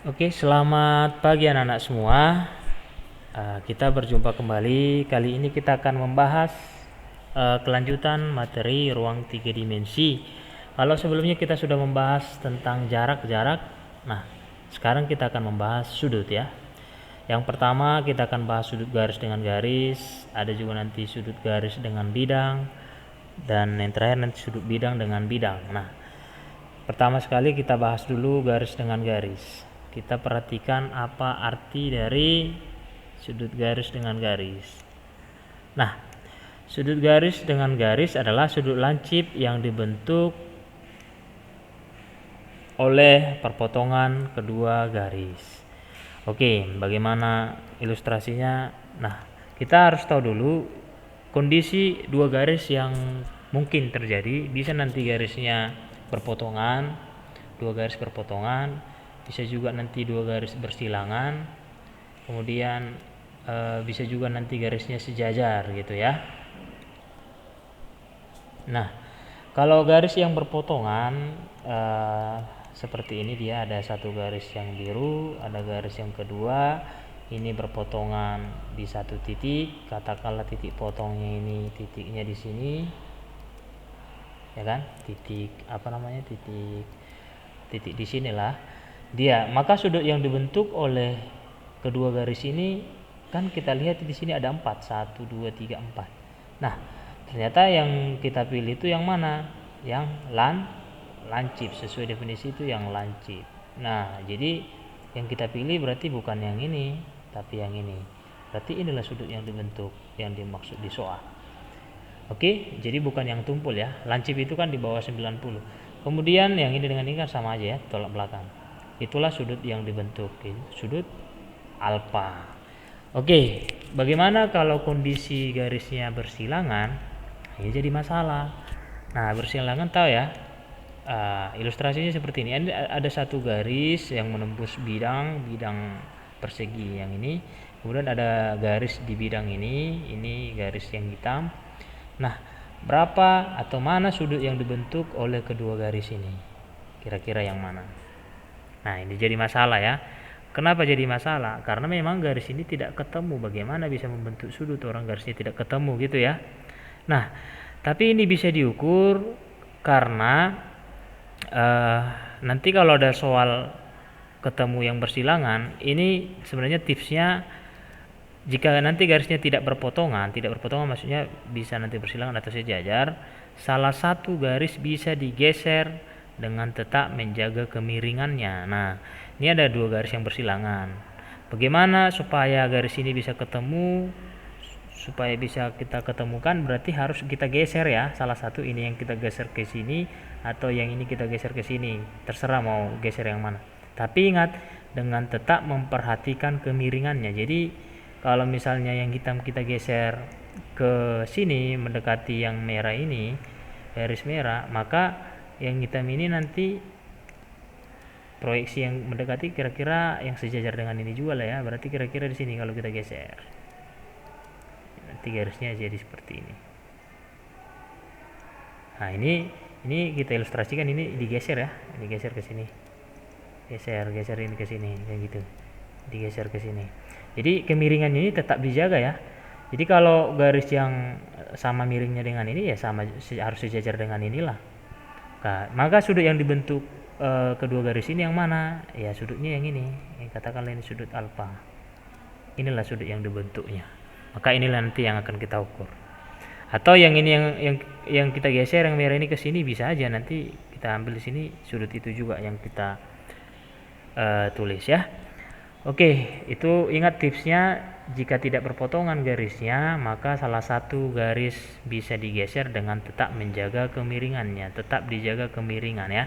Oke, selamat pagi anak-anak semua. Kita berjumpa kembali. Kali ini kita akan membahas kelanjutan materi ruang 3 dimensi. Kalau sebelumnya kita sudah membahas tentang jarak-jarak, nah sekarang kita akan membahas sudut ya. Yang pertama kita akan bahas sudut garis dengan garis, ada juga nanti sudut garis dengan bidang, dan yang terakhir nanti sudut bidang dengan bidang. Nah, pertama sekali kita bahas dulu garis dengan garis. Kita perhatikan apa arti dari sudut garis dengan garis. Nah, sudut garis dengan garis adalah sudut lancip yang dibentuk oleh perpotongan kedua garis. Oke, bagaimana ilustrasinya? Nah, kita harus tahu dulu kondisi dua garis yang mungkin terjadi. Bisa nanti garisnya berpotongan, dua garis berpotongan, bisa juga nanti dua garis bersilangan, kemudian bisa juga nanti garisnya sejajar gitu ya. Nah, kalau garis yang berpotongan seperti ini, dia ada satu garis yang biru, ada garis yang kedua, ini berpotongan di satu titik, katakanlah titik potongnya ini titiknya di sini, ya kan? Titik apa namanya? Titik di sinilah dia. Maka sudut yang dibentuk oleh kedua garis ini kan kita lihat di sini ada 4, 1 2 3 4. Nah, ternyata yang kita pilih itu yang mana? Yang lancip, sesuai definisi itu yang lancip. Nah, jadi yang kita pilih berarti bukan yang ini, tapi yang ini. Berarti inilah sudut yang dibentuk, yang dimaksud di soal. Oke, jadi bukan yang tumpul ya. Lancip itu kan di bawah 90. Kemudian yang ini dengan ini kan sama aja ya, tolak belakang. Itulah sudut yang dibentuk, sudut alfa. Oke, bagaimana kalau kondisi garisnya bersilangan? Ini jadi masalah. Nah, bersilangan tahu ya, ilustrasinya seperti ini. Ada satu garis yang menembus bidang persegi yang ini, kemudian ada garis di bidang ini garis yang hitam. Nah, berapa atau mana sudut yang dibentuk oleh kedua garis ini? Kira-kira yang mana? Nah, ini jadi masalah ya. Kenapa jadi masalah? Karena memang garis ini tidak ketemu. Bagaimana bisa membentuk sudut orang garisnya tidak ketemu gitu ya. Nah, tapi ini bisa diukur karena nanti kalau ada soal ketemu yang bersilangan, ini sebenarnya tipsnya, jika nanti garisnya tidak berpotongan maksudnya bisa nanti bersilangan atau sejajar, salah satu garis bisa digeser dengan tetap menjaga kemiringannya. Nah, ini ada dua garis yang bersilangan. Bagaimana supaya garis ini bisa ketemu? Supaya bisa kita ketemukan berarti harus kita geser ya. Salah satu ini yang kita geser ke sini atau yang ini kita geser ke sini. Terserah mau geser yang mana. Tapi ingat, dengan tetap memperhatikan kemiringannya. Jadi kalau misalnya yang hitam kita geser ke sini mendekati yang merah ini, garis merah, maka yang hitam ini nanti proyeksi yang mendekati kira-kira yang sejajar dengan ini juga lah ya. Berarti kira-kira di sini kalau kita geser. Nanti garisnya jadi seperti ini. Nah, ini kita ilustrasikan, ini digeser ya. Digeser ke sini. Geser ini ke sini kayak gitu. Digeser ke sini. Jadi kemiringannya ini tetap dijaga ya. Jadi kalau garis yang sama miringnya dengan ini ya sama, harus sejajar dengan inilah. Nah, maka sudut yang dibentuk kedua garis ini yang mana? Ya sudutnya yang ini. Katakanlah ini sudut alfa. Inilah sudut yang dibentuknya. Maka inilah nanti yang akan kita ukur. Atau yang ini yang kita geser yang merah ini ke sini bisa aja nanti kita ambil di sini sudut itu juga yang kita tulis ya. Oke, itu ingat tipsnya, jika tidak berpotongan garisnya, maka salah satu garis bisa digeser dengan tetap menjaga kemiringannya, tetap dijaga kemiringan ya.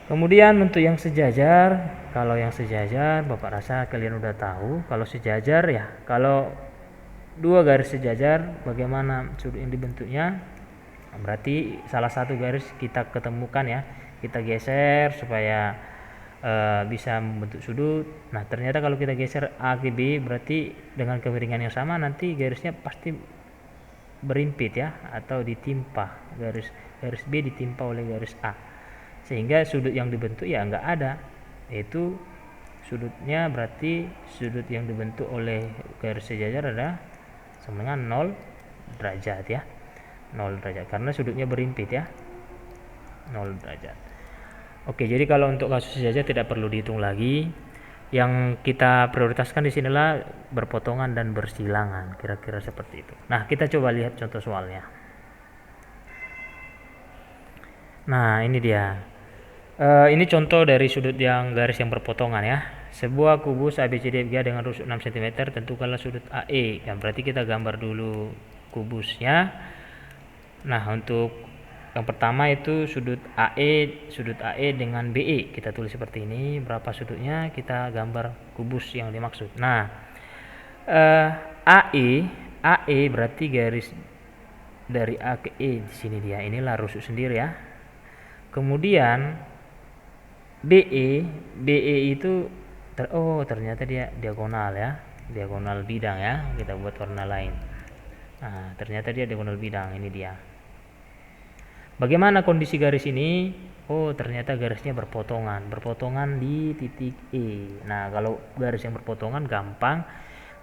Kemudian untuk yang sejajar, kalau yang sejajar Bapak rasa kalian udah tahu. Kalau sejajar ya, kalau dua garis sejajar bagaimana sudut yang dibentuknya? Berarti salah satu garis kita ketemukan ya, kita geser supaya bisa membentuk sudut. Nah, ternyata kalau kita geser A ke B berarti dengan kemiringan yang sama nanti garisnya pasti berimpit ya, atau ditimpa, garis B ditimpa oleh garis A, sehingga sudut yang dibentuk ya nggak ada, yaitu sudutnya berarti sudut yang dibentuk oleh garis sejajar adalah sama dengan 0 derajat ya. 0 derajat karena sudutnya berimpit ya. 0 derajat. Oke, jadi kalau untuk kasus sejajar tidak perlu dihitung lagi. Yang kita prioritaskan di sinilah berpotongan dan bersilangan, kira-kira seperti itu. Nah, kita coba lihat contoh soalnya. Nah, ini dia. Ini contoh dari sudut yang garis yang berpotongan ya. Sebuah kubus ABCDFG dengan rusuk 6 cm, tentukanlah sudut AE. Ya, berarti kita gambar dulu kubusnya. Nah, untuk yang pertama itu sudut AE dengan BE. Kita tulis seperti ini, berapa sudutnya, kita gambar kubus yang dimaksud. Nah, AE berarti garis dari A ke E di sini dia. Inilah rusuk sendiri ya. Kemudian BE itu ternyata dia diagonal ya. Diagonal bidang ya. Kita buat warna lain. Nah, ternyata dia diagonal bidang, ini dia. Bagaimana kondisi garis ini? Oh, ternyata garisnya berpotongan di titik E. Nah, kalau garis yang berpotongan gampang,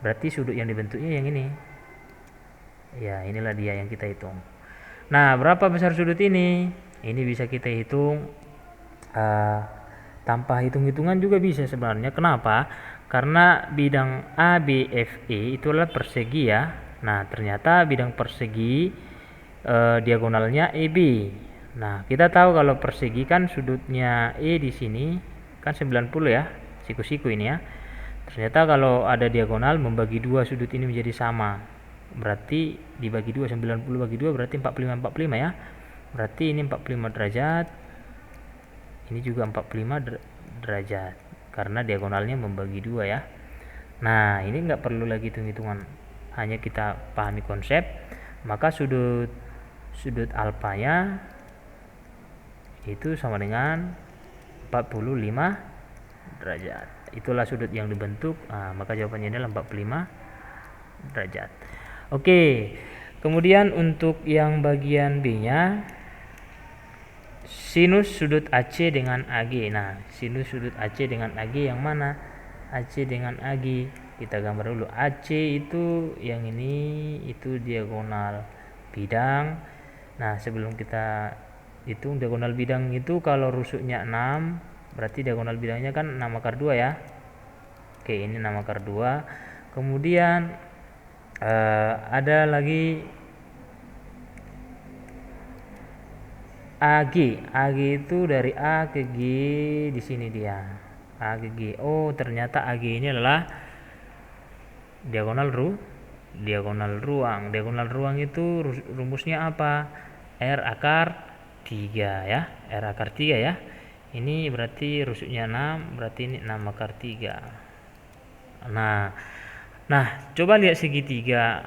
berarti sudut yang dibentuknya yang ini. Ya, inilah dia yang kita hitung. Nah, berapa besar sudut ini? Ini bisa kita hitung tanpa hitung-hitungan juga bisa sebenarnya. Kenapa? Karena bidang ABFE itu adalah persegi ya. Nah, ternyata bidang persegi diagonalnya EB. Nah, kita tahu kalau persegi kan sudutnya E di sini kan 90 ya, siku-siku ini ya. Ternyata kalau ada diagonal membagi dua sudut ini menjadi sama. Berarti dibagi 2, 90 bagi 2 berarti 45 ya. Berarti ini 45 derajat. Ini juga 45 derajat karena diagonalnya membagi 2 ya. Nah, ini nggak perlu lagi hitung-hitungan. Hanya kita pahami konsep, maka sudut alfanya itu sama dengan 45 derajat. Itulah sudut yang dibentuk. Nah, maka jawabannya adalah 45 derajat. Oke. Kemudian untuk yang bagian B-nya, sinus sudut AC dengan AG. Nah, sinus sudut AC dengan AG yang mana? AC dengan AG. Kita gambar dulu. AC itu yang ini, itu diagonal bidang. Nah, sebelum kita hitung diagonal bidang itu, kalau rusuknya 6, berarti diagonal bidangnya kan 6 akar 2 ya. Oke, ini 6 akar 2. Kemudian ada lagi AG. AG itu dari A ke G, di sini dia. A ke G. Oh, ternyata AG ini adalah diagonal ruang. Diagonal ruang itu rumusnya apa? R akar 3 ya. R akar 3 ya. Ini berarti rusuknya 6, berarti ini 6 akar 3. Nah, coba lihat segitiga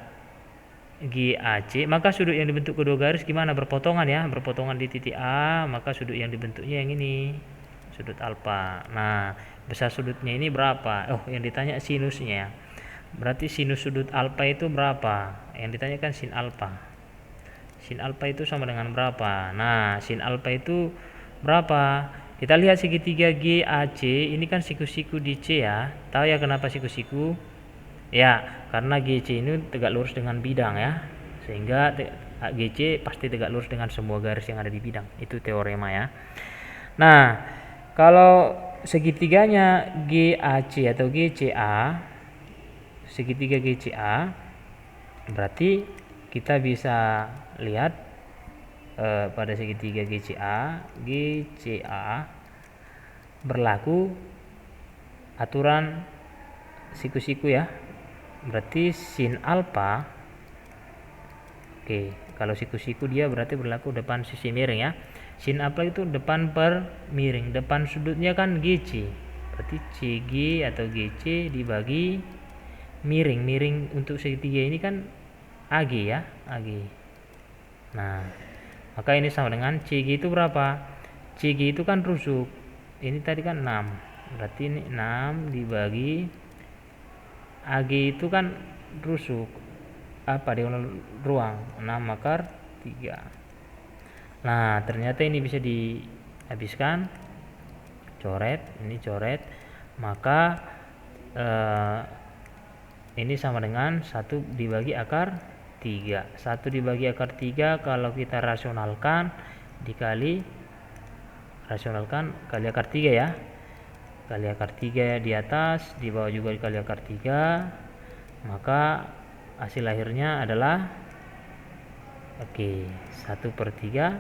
GAC, maka sudut yang dibentuk kedua garis gimana? Berpotongan ya, berpotongan di titik A, maka sudut yang dibentuknya yang ini, sudut alfa. Nah, besar sudutnya ini berapa? Oh, yang ditanya sinusnya. Berarti sinus sudut alfa itu berapa? Yang ditanyakan sin alfa. Sin alfa itu sama dengan berapa? Nah, sin alfa itu berapa? Kita lihat segitiga GAC, ini kan siku-siku di C ya. Tahu ya kenapa siku-siku? Ya, karena GC ini tegak lurus dengan bidang ya. Sehingga GC pasti tegak lurus dengan semua garis yang ada di bidang. Itu teorema ya. Nah, kalau segitiganya GAC atau GCA, segitiga GCA, berarti kita bisa lihat pada segitiga GCA berlaku aturan siku-siku ya. Berarti sin alfa, oke, kalau siku-siku dia berarti berlaku depan sisi miring ya. Sin alfa itu depan per miring, depan sudutnya kan GC, berarti CG atau GC dibagi miring untuk segitiga ini kan AG ya, AG. Nah, maka ini sama dengan CG itu berapa? CG itu kan rusuk, ini tadi kan 6, berarti ini 6 dibagi AG itu kan rusuk, apa diagonal ruang, 6 akar 3. Nah, ternyata ini bisa dihabiskan, coret, ini coret. maka ini sama dengan 1 dibagi akar 3. 1 dibagi akar 3 kalau kita rasionalkan kali akar 3 ya. Kali akar 3 di atas, di bawah juga dikali akar 3. Maka hasil akhirnya adalah 1/3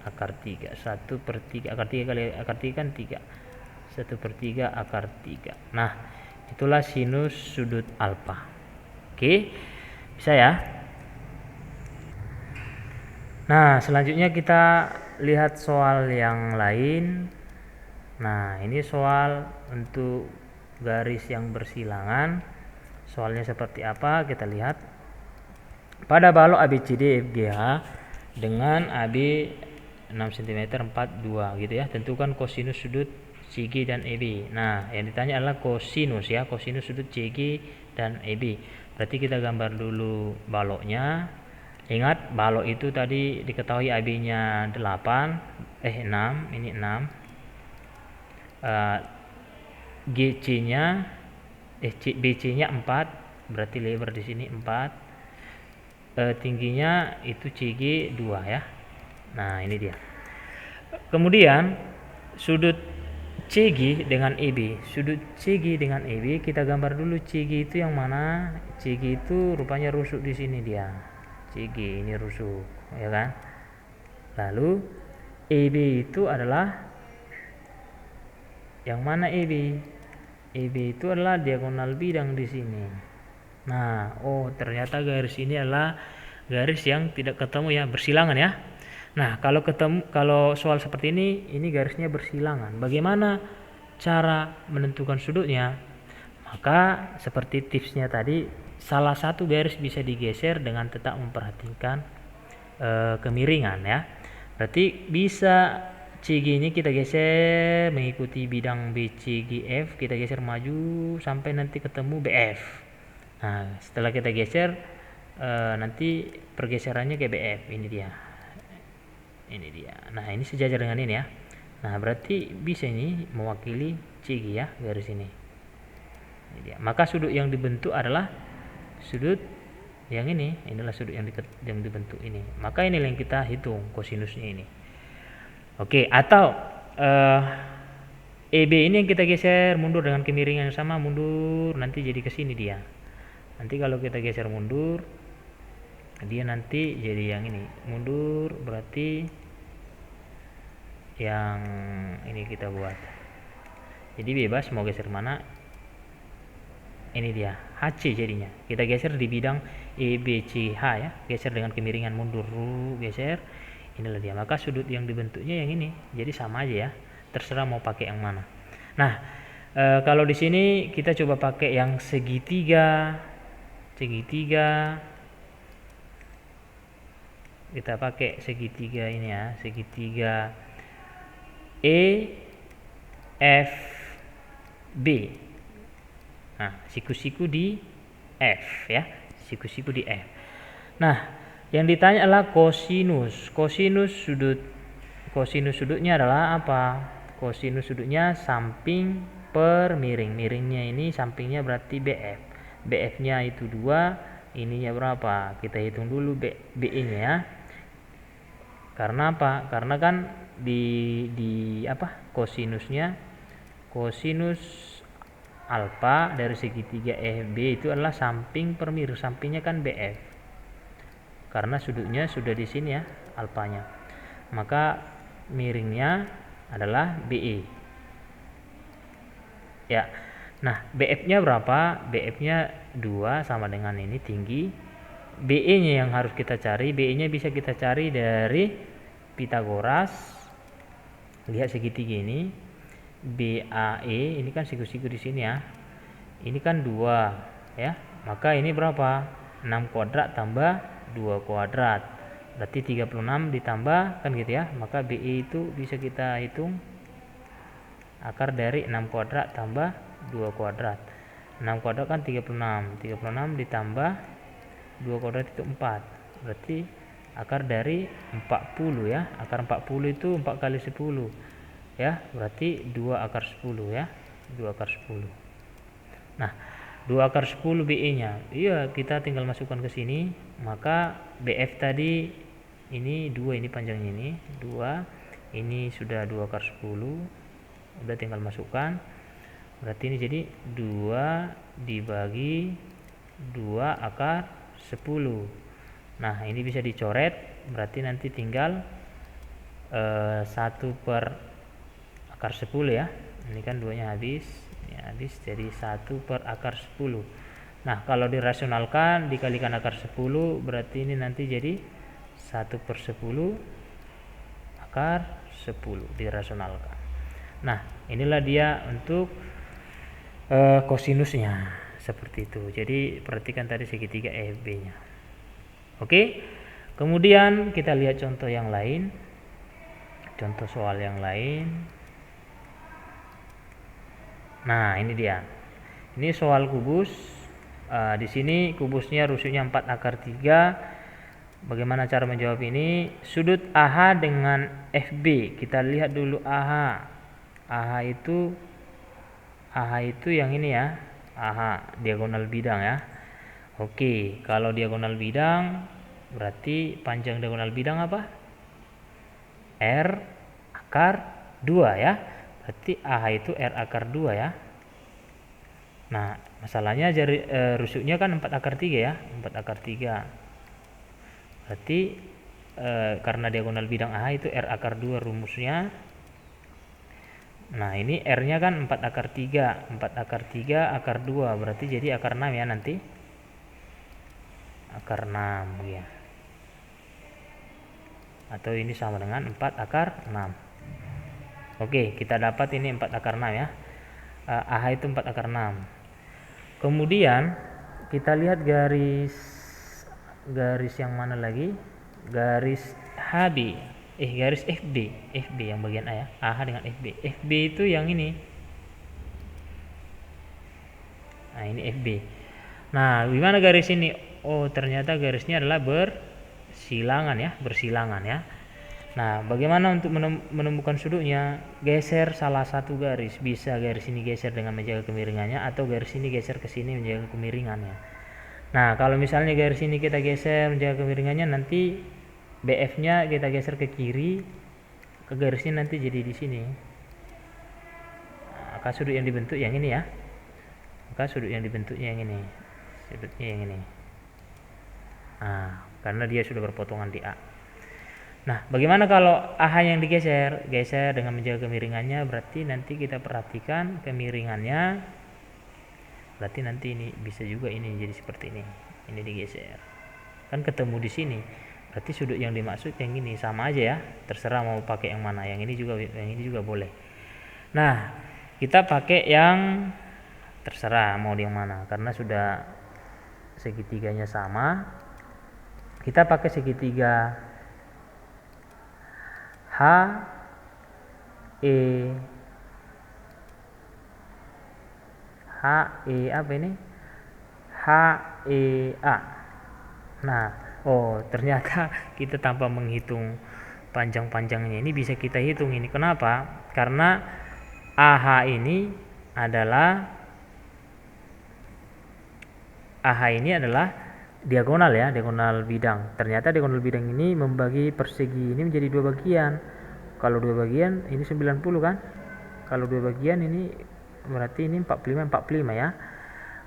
akar 3. 1/3 akar 3 kali akar 3 kan 3. 1/3 akar 3. Nah, itulah sinus sudut alfa. Bisa ya? Nah, selanjutnya kita lihat soal yang lain. Nah, ini soal untuk garis yang bersilangan. Soalnya seperti apa? Kita lihat. Pada balok ABCD FGH dengan AB 6 cm 42 gitu ya. Tentukan kosinus sudut CG dan EB. Nah, yang ditanya adalah kosinus ya, kosinus sudut CG dan EB. Berarti kita gambar dulu baloknya. Ingat, balok itu tadi diketahui AB-nya 6, ini 6. BC-nya 4, berarti lebar di sini 4. Tingginya itu CG 2 ya. Nah, ini dia. Kemudian sudut CG dengan EB. Sudut CG dengan EB kita gambar dulu. CG itu yang mana? CG itu rupanya rusuk di sini dia. CG ini rusuk, ya kan? Lalu EB itu adalah yang mana EB? EB itu adalah diagonal bidang di sini. Nah, ternyata garis ini adalah garis yang tidak ketemu ya, bersilangan ya. Nah, kalau soal seperti ini garisnya bersilangan. Bagaimana cara menentukan sudutnya? Maka seperti tipsnya tadi, salah satu garis bisa digeser dengan tetap memperhatikan kemiringan ya. Berarti bisa CG ini kita geser mengikuti bidang BCGF, kita geser maju sampai nanti ketemu BF. Nah, setelah kita geser nanti pergeserannya ke BF. Ini dia. Nah, ini sejajar dengan ini ya. Nah, berarti bisa ini mewakili CG ya, garis ini. Ini dia. Maka sudut yang dibentuk adalah sudut yang ini. Inilah sudut yang dibentuk ini. Maka inilah yang kita hitung kosinusnya ini. Atau EB ini yang kita geser mundur dengan kemiringan yang sama, mundur nanti jadi ke sini dia. Nanti kalau kita geser mundur, dia nanti jadi yang ini. Mundur berarti yang ini kita buat. Jadi bebas mau geser mana. Ini dia HC jadinya. Kita geser di bidang EBCH ya. Geser dengan kemiringan mundur, geser. Inilah dia. Maka sudut yang dibentuknya yang ini. Jadi sama aja ya. Terserah mau pakai yang mana. Nah, kalau di sini kita coba pakai yang segitiga. Kita pakai segitiga ini ya. Segitiga EFB. Nah, siku-siku di F ya. Siku-siku di F. Nah, yang ditanya adalah kosinus. Kosinus sudutnya adalah apa? Kosinus sudutnya samping per miring. Miringnya ini sampingnya berarti BF. BF-nya itu 2, ininya berapa? Kita hitung dulu BE-nya ya. Karena apa? Karena kan di kosinusnya, kosinus alfa dari segitiga EFB itu adalah samping per miring. Sampingnya kan BF. Karena sudutnya sudah di sini ya, alfanya. Maka miringnya adalah BE. Ya. Nah, BF-nya berapa? BF-nya 2 sama dengan ini tinggi. BE-nya yang harus kita cari. BE-nya bisa kita cari dari Pitagoras. Lihat segitiga ini. BAE ini kan siku-siku di sini ya. Ini kan 2 ya. Maka ini berapa? 6 kuadrat tambah 2 kuadrat. Berarti 36 ditambah kan gitu ya. Maka BE itu bisa kita hitung akar dari 6 kuadrat tambah 2 kuadrat. 6 kuadrat kan 36. 36 ditambah 2 kuadrat itu 4. Berarti akar dari 40 ya. Akar 40 itu 4 kali 10 ya. Berarti 2 akar 10 ya. 2 akar 10. Nah, 2 akar 10 BE nya, iya kita tinggal masukkan ke sini, maka BF tadi ini 2, ini panjangnya ini 2, ini sudah 2 akar 10, udah tinggal masukkan, berarti ini jadi 2 dibagi 2 akar 10. Nah, ini bisa dicoret, berarti nanti tinggal 1 per akar 10 ya. Ini kan 2 nya habis, ini habis, jadi 1 per akar 10. Nah, kalau dirasionalkan dikalikan akar 10, berarti ini nanti jadi 1 per 10 akar 10 dirasionalkan. Nah, inilah dia untuk kosinusnya, seperti itu. Jadi perhatikan tadi segitiga EFB nya. Oke, kemudian kita lihat contoh yang lain, contoh soal yang lain. Nah, ini dia, ini soal kubus. Di sini kubusnya rusuknya 4 akar 3. Bagaimana cara menjawab ini? Sudut AH dengan FB, kita lihat dulu AH. AH itu yang ini ya, AH diagonal bidang ya. Oke, kalau diagonal bidang berarti panjang diagonal bidang apa? R akar 2 ya. Berarti AH itu R akar 2 ya. Nah, masalahnya rusuknya kan 4 akar 3 ya, 4 akar 3. Berarti karena diagonal bidang AH itu R akar 2 rumusnya. Nah, ini R-nya kan 4 akar 3. 4 akar 3 akar 2, berarti jadi akar 6 ya nanti. Akar 6 ya. Atau ini sama dengan 4 akar 6. Oke, kita dapat ini 4 akar 6 ya. AH itu 4 akar 6. Kemudian kita lihat garis yang mana lagi? Garis HB. Garis FB yang bagian A ya. AH dengan FB. FB itu yang ini. Nah, ini FB. Nah, gimana garis ini? Oh, ternyata garisnya adalah bersilangan ya. Nah, bagaimana untuk menemukan sudutnya? Geser salah satu garis. Bisa garis ini geser dengan menjaga kemiringannya, atau garis ini geser ke sini menjaga kemiringannya. Nah, kalau misalnya garis ini kita geser menjaga kemiringannya, nanti BF-nya kita geser ke kiri, ke garisnya nanti jadi di sini. Nah, maka sudut yang dibentuk yang ini ya. Sudutnya yang ini. Nah, karena dia sudah berpotongan di A. Nah, bagaimana kalau AH yang digeser? Geser dengan menjaga kemiringannya, berarti nanti kita perhatikan kemiringannya. Berarti nanti ini bisa juga ini jadi seperti ini. Ini digeser. Kan ketemu di sini. Berarti sudut yang dimaksud yang ini, sama aja ya. Terserah mau pakai yang mana. Yang ini juga boleh. Nah, kita pakai yang terserah mau yang mana, karena sudah segitiganya sama. Kita pakai segitiga HE apa ini? HEA. Nah, ternyata kita tanpa menghitung panjang-panjangnya ini bisa kita hitung ini. Kenapa? Karena AH ini adalah diagonal ya, diagonal bidang. Ternyata diagonal bidang ini membagi persegi ini menjadi 2 bagian. Kalau 2 bagian ini 90 kan? Kalau 2 bagian ini berarti ini 45 ya.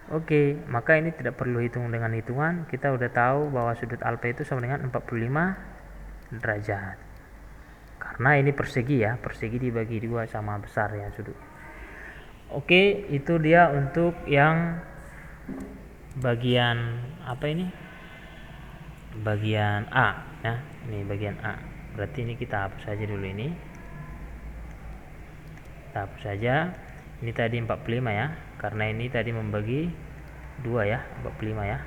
Oke, maka ini tidak perlu hitung dengan hitungan. Kita udah tahu bahwa sudut alfa itu sama dengan 45 derajat. Karena ini persegi ya, persegi dibagi 2 sama besar ya sudut. Oke, itu dia untuk yang bagian apa ini? Bagian A ya. Ini bagian A. Berarti ini kita hapus saja dulu ini. Kita hapus saja. Ini tadi 45 ya. Karena ini tadi membagi 2 ya, 45 ya.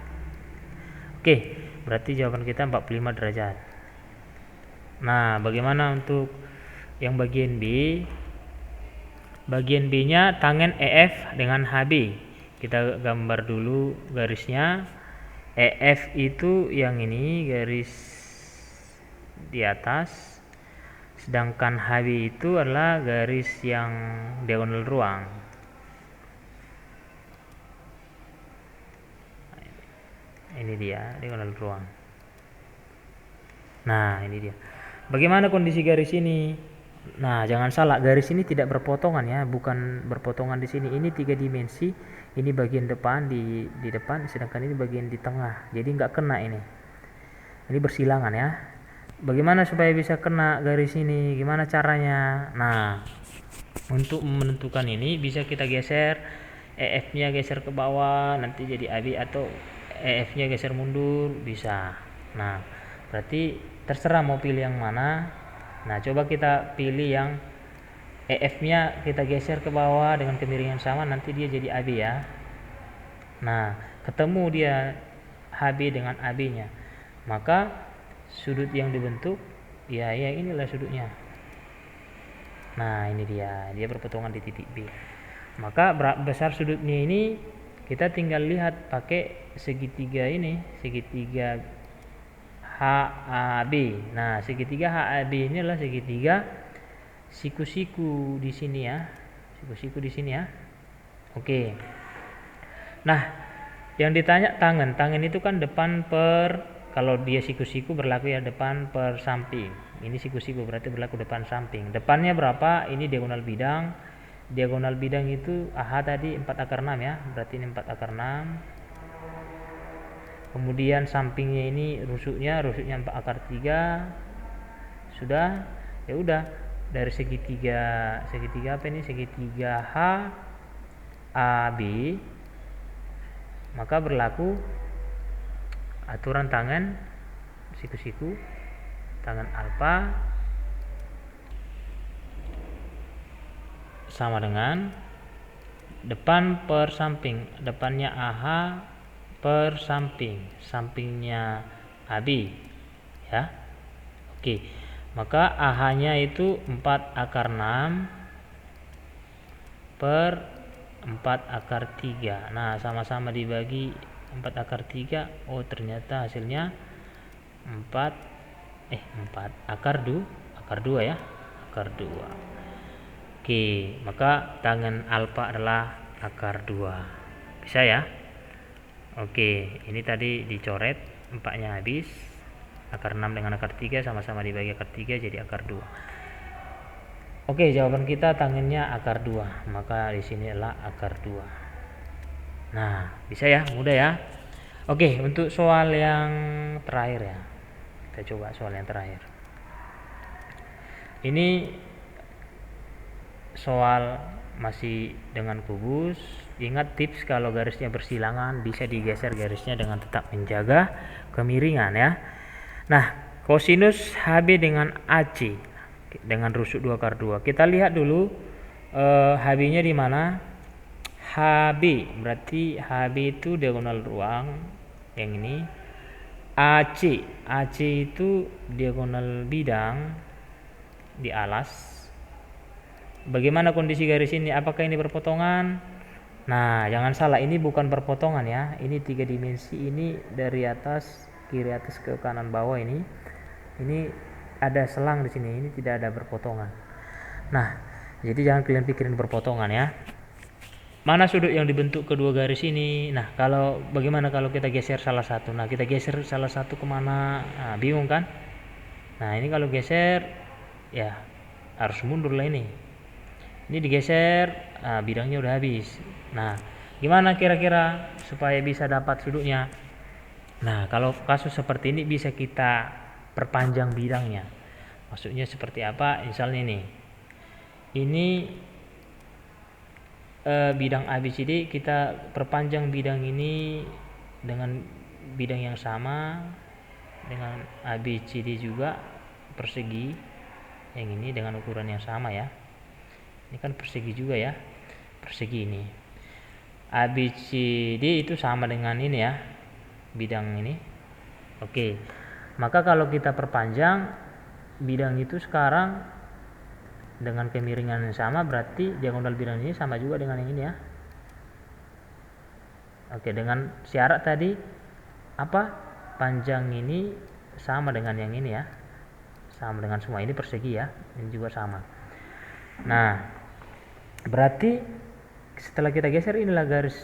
Oke, berarti jawaban kita 45 derajat. Nah, bagaimana untuk yang bagian B? Bagian B-nya tangen EF dengan HB. Kita gambar dulu garisnya. EF itu yang ini, garis di atas, sedangkan HB itu adalah garis yang diagonal ruang. Ini dia diagonal ruang. Nah, ini dia. Bagaimana kondisi garis ini? Nah, jangan salah, garis ini tidak berpotongan ya, bukan berpotongan di sini. Ini 3 dimensi, ini bagian depan di depan, sedangkan ini bagian di tengah. Jadi nggak kena ini. Ini bersilangan ya. Bagaimana supaya bisa kena garis ini? Gimana caranya? Nah, untuk menentukan ini bisa kita geser EF-nya, geser ke bawah, nanti jadi AB, atau EF-nya geser mundur, bisa. Nah, berarti terserah mau pilih yang mana. Nah, coba kita pilih yang EF-nya kita geser ke bawah dengan kemiringan sama, nanti dia jadi AB ya. Nah, ketemu dia HB dengan AB-nya, maka sudut yang dibentuk ya inilah sudutnya. Nah, ini dia berpotongan di titik B. Maka besar sudutnya ini kita tinggal lihat pakai segitiga ini, segitiga HAB. Nah, segitiga HAB ini adalah segitiga siku-siku di sini ya. Siku-siku di sini ya. Oke. Nah, yang ditanya tangan. Tangan itu kan depan per, kalau dia siku-siku berlaku ya depan per samping. Ini siku-siku berarti berlaku depan samping. Depannya berapa? Ini diagonal bidang. Diagonal bidang itu AH tadi 4 akar 6 ya. Berarti ini 4 akar 6. Kemudian sampingnya ini rusuknya 4 akar 3. Sudah? Ya udah. Dari segitiga apa ini? Segitiga H AB, maka berlaku aturan tangan siku-siku, tangan alfa sama dengan depan per samping, depannya AH per samping, sampingnya AB ya. Oke, maka AH nya itu 4 akar 6 per 4 akar 3. Nah, sama-sama dibagi 4 akar 3. Oh, ternyata hasilnya 4 akar 2 ya. Akar 2. Oke, maka tangan alfa adalah akar 2. Bisa ya? Oke, ini tadi dicoret 4-nya habis. Akar 6 dengan akar 3 sama-sama dibagi akar 3 jadi akar 2. Oke, jawaban kita tangannya akar 2. Maka di sini adalah akar 2. Nah, bisa ya, mudah ya. Oke, untuk soal yang terakhir ya. Kita coba soal yang terakhir. Ini soal masih dengan kubus. Ingat tips, kalau garisnya bersilangan bisa digeser garisnya dengan tetap menjaga kemiringan ya. Nah, kosinus HB dengan AC dengan rusuk 2 akar 2. Kita lihat dulu HB-nya di mana? HB berarti HB itu diagonal ruang yang ini. AC itu diagonal bidang di alas. Bagaimana kondisi garis ini? Apakah ini berpotongan? Nah, jangan salah, ini bukan berpotongan ya. Ini 3 dimensi, ini dari atas kiri atas ke kanan bawah ini. Ini ada selang di sini, ini tidak ada berpotongan. Nah, jadi jangan kalian pikirin berpotongan ya. Mana sudut yang dibentuk kedua garis ini? Nah, bagaimana kalau kita geser salah satu? Nah, kita geser salah satu kemana? Nah, bingung kan? Nah, ini kalau geser ya harus mundur lah ini. Ini digeser, bidangnya udah habis. Nah, gimana kira-kira supaya bisa dapat sudutnya? Nah, kalau kasus seperti ini bisa kita perpanjang bidangnya. Maksudnya seperti apa? Misalnya nih, ini bidang ABCD, kita perpanjang bidang ini dengan bidang yang sama dengan ABCD juga, persegi yang ini dengan ukuran yang sama ya. Ini kan persegi juga ya, persegi ini. ABCD itu sama dengan ini ya, bidang ini. Oke, maka kalau kita perpanjang bidang itu sekarang dengan kemiringan yang sama, berarti diagonal bidang ini sama juga dengan yang ini ya. Oke, dengan syarat tadi apa? Panjang ini sama dengan yang ini ya, sama dengan semua ini persegi ya, ini juga sama. Nah, berarti setelah kita geser, inilah garis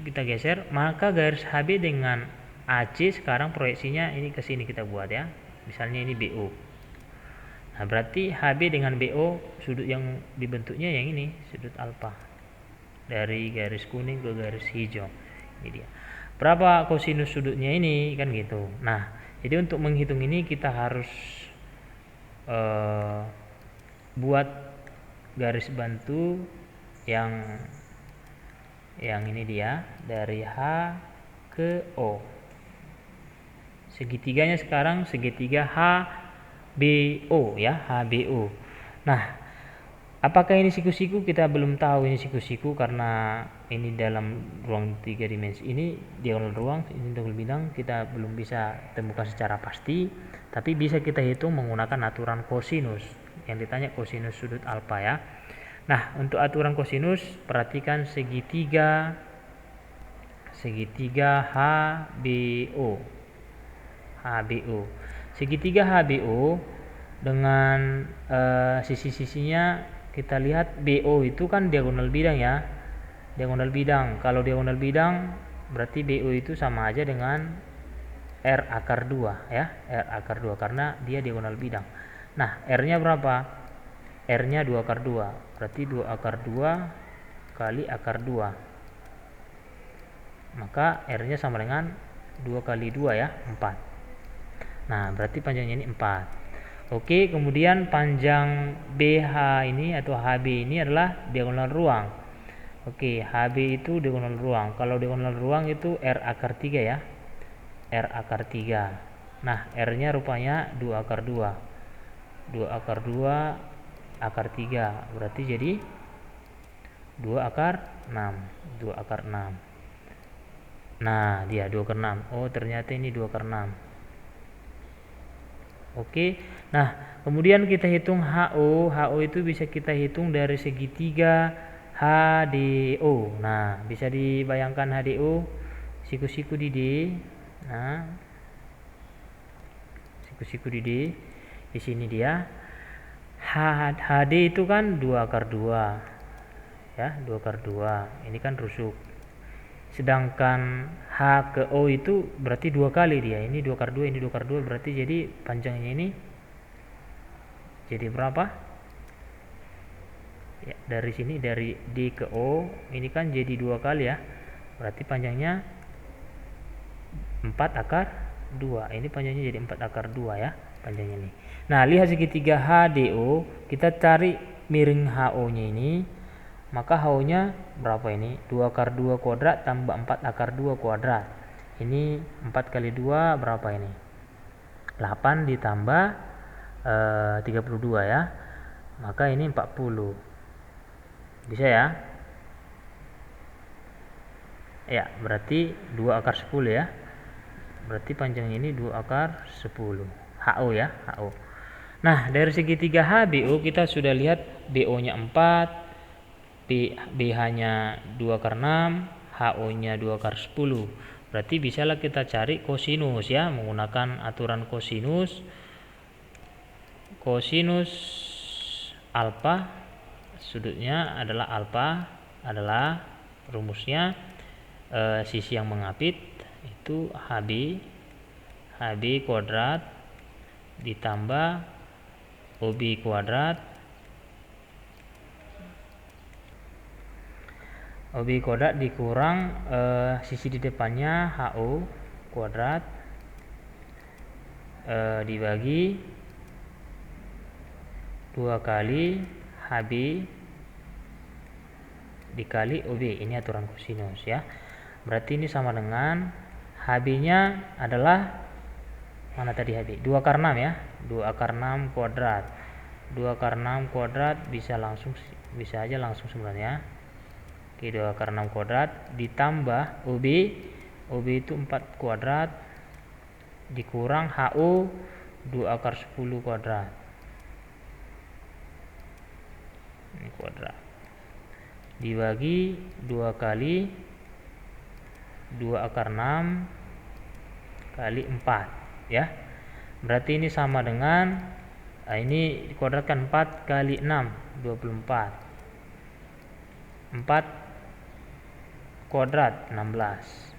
kita geser, maka garis HB dengan AC sekarang proyeksinya ini ke sini kita buat ya. Misalnya ini BO. Nah, berarti HB dengan BO sudut yang dibentuknya yang ini, sudut alfa. Dari garis kuning ke garis hijau. Ini dia. Berapa kosinus sudutnya ini kan gitu. Nah, jadi untuk menghitung ini kita harus buat garis bantu yang ini dia dari H ke O. Segitiganya sekarang segitiga HBO ya, HBO. Nah, apakah ini siku-siku? Kita belum tahu ini siku-siku karena ini dalam ruang 3 dimensi. Ini diagonal ruang, ini diagonal bidang, kita belum bisa temukan secara pasti, tapi bisa kita hitung menggunakan aturan kosinus. Yang ditanya kosinus sudut alfa ya. Nah, untuk aturan kosinus perhatikan segitiga HBO. Segitiga HBO dengan sisi-sisinya kita lihat BO itu kan diagonal bidang ya. Diagonal bidang. Kalau diagonal bidang berarti BO itu sama aja dengan R akar 2 ya. R akar 2 karena dia diagonal bidang. Nah, R-nya berapa? R-nya 2 akar 2. Berarti 2 akar 2 kali akar 2. Maka R-nya sama dengan 2 kali 2 ya, 4. Nah, berarti panjangnya ini 4. Oke, kemudian panjang BH ini atau HB ini adalah diagonal ruang. Oke, HB itu diagonal ruang. Kalau diagonal ruang itu R akar 3 ya. R akar 3. Nah, R-nya rupanya 2 akar 2. 2 akar 2 akar 3 berarti jadi 2 akar 6. 2 akar 6. Nah, dia 2 akar 6. Oh, ternyata ini 2 akar 6. Oke. Nah, kemudian kita hitung HO. HO itu bisa kita hitung dari segitiga HDO. Nah, bisa dibayangkan HDO siku-siku di D. Nah, siku-siku di D. Di sini dia HD itu kan 2 akar 2 ya, 2 akar 2 ini kan rusuk, sedangkan H ke O itu berarti 2 kali dia, ini 2 akar 2 ini 2 akar 2 berarti jadi panjangnya ini jadi berapa ya, dari sini dari D ke O ini kan jadi 2 kali ya, berarti panjangnya 4 akar 2, ini panjangnya jadi 4 akar 2 ya panjangnya ini. Nah, lihat segitiga HDO, kita cari miring HO nya ini, maka HO nya berapa ini? 2 akar 2 kuadrat tambah 4 akar 2 kuadrat, ini 4 kali 2 berapa ini? 8 ditambah 32 ya, maka ini 40. Bisa ya? Ya, berarti 2 akar 10 ya, berarti panjangnya ini 2 akar 10 HO ya, HO. Nah, dari segitiga HBO kita sudah lihat BO-nya 4, BH-nya 2 akar 6, HO-nya 2 akar 10. Berarti bisalah kita cari kosinus ya, menggunakan aturan kosinus. Kosinus alfa sudutnya adalah alfa, adalah rumusnya sisi yang mengapit itu HB kuadrat ditambah OB kuadrat dikurang sisi di depannya HO kuadrat dibagi 2 kali HB dikali OB. Ini aturan kosinus ya. Berarti ini sama dengan HB nya adalah mana tadi HB? 2 akar 6 ya. 2 akar 6 kuadrat. 2 akar 6 kuadrat bisa aja langsung sebenarnya. Oke, 2 akar 6 kuadrat ditambah OB. OB itu 4 kuadrat dikurang HO 2 akar 10 kuadrat. Ini kuadrat. Dibagi 2 kali 2 akar 6 kali 4 ya. Berarti ini sama dengan ini dikuadratkan 4 kali 6 24. 4 kuadrat 16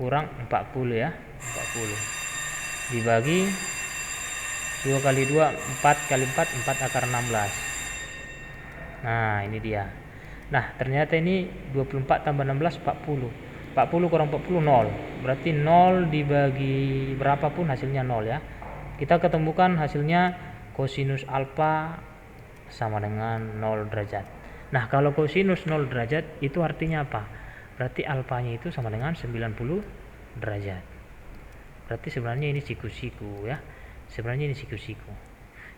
kurang 40 ya, 40 dibagi 2 kali 2 4 kali 4 4 akar 16. Nah ini dia. Nah ternyata ini 24 tambah 16 40. 40 kurang 40 0. Berarti 0 dibagi berapapun hasilnya 0 ya. Kita ketemukan hasilnya kosinus alfa sama dengan 0 derajat. Nah kalau kosinus 0 derajat itu artinya apa? Berarti alfanya itu sama dengan 90 derajat. Berarti sebenarnya ini siku-siku ya. Sebenarnya ini siku-siku.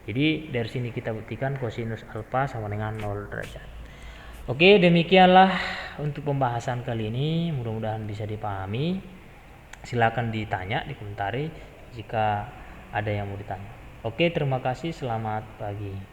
Jadi dari sini kita buktikan kosinus alfa sama dengan 0 derajat. Oke, demikianlah untuk pembahasan kali ini. Mudah-mudahan bisa dipahami. Silakan ditanya, dikomentari jika ada yang mau ditanya. Oke, terima kasih. Selamat pagi.